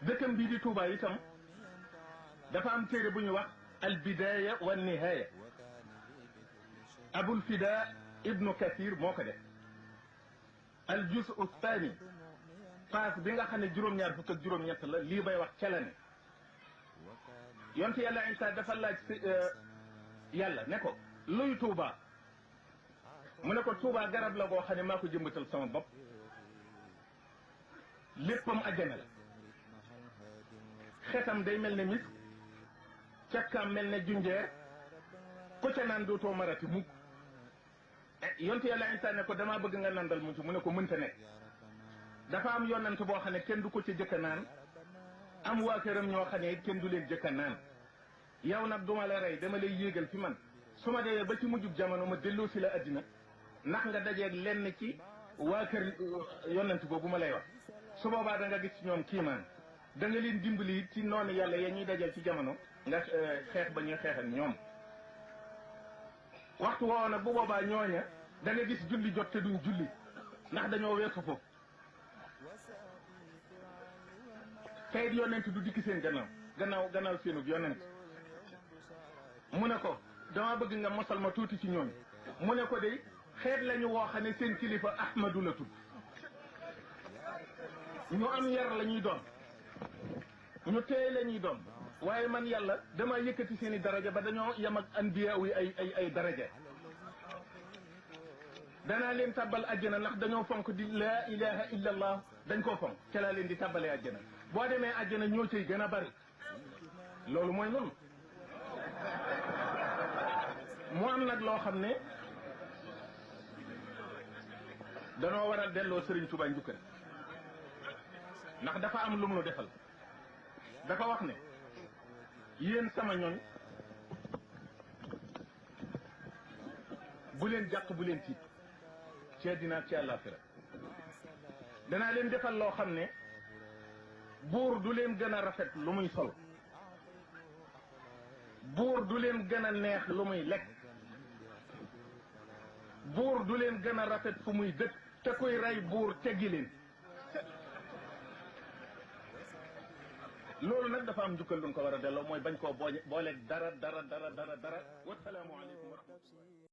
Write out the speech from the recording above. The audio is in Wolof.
dëkkam bii di Touba itam dafa am téere bu ñu wax al bidaya wa nihaya abul fida ibnu kathir moo ko def al juz thani paas bi nga xam ne juróom-ñaar fukk ak juróom-ñett la lii bay wax ca la ne yonte yàlla Isa dafa laaj yàlla ne ko luy Touba mu ne ko Touba garab la goo xam ne maa ko jëmbatal sama bopp léppam àjjana la xetam day mel ne mis cakkaam mel ne junjeer ku ca naan dootoo marati mukk yonte yàlla Isa ne ko damaa bëgg nga nandal mu ci mu ne ko mënta nekk dafa am yonent boo xam ne kenn du ko ca jëkka naan am waa këram ñoo xam ne it kenn du leen jëkka naan yow nag duma la rey dama lay yéegal fi man su ma dee ba ci mujjub jamono ma delloo si la addina ndax nga dajeeg lenn ci waa kër yonent boobu ma lay wax su boobaa da nga gis ci ñoom kiimaan da nga leen dimbali it ci noonu yàlla ya ñuy dajal ci jamono nga xeex ba ñuy xeexal ñoom waxtu woowu nag bu boobaa ñooña da nga gis julli jot te duñ julli ndax dañoo weesu foofu kayit yonent du dikki seen gannaaw seenub yonent mu ne ko dama bëgg nga mosal ma tuuti ci ñooñu mu ne ko de xeet lañu woo xam ne seen kilifa Ahmadu la tudd ñu am yar la ñuy doon ñu teey la ñuy doon waaye man yàlla dama yëkkati seen i daraja ba dañoo yem ak anbiya yi ay daraja danaa leen tàbbal àjjana ndax dañoo fonk di laa ilaha illa allah dañ koo fonk ca laa leen di tàbbalee àjjana boo demee àjjana ñoo cay gën a bari loolu mooy noonu mu am nag loo xam ne danoo war a delloo Serigne Touba njukkal ndax dafa am lu mu nu defal dafa wax ne yéen sama ñoñ bu leen jàq bu leen tiit ci àddina ak ci àllaaxira danaa leen defal loo xam ne buur du leen gën a rafet lu muy sol buur du leen gën a neex lu muy lekk buur du leen gën a rafet fu muy dëkk te kuy rey buur teggi leen loolu nag dafa am njukkal lu ko war a delloo mooy bañ koo booleeg dara wasalaamu aleykum wa rahmatulah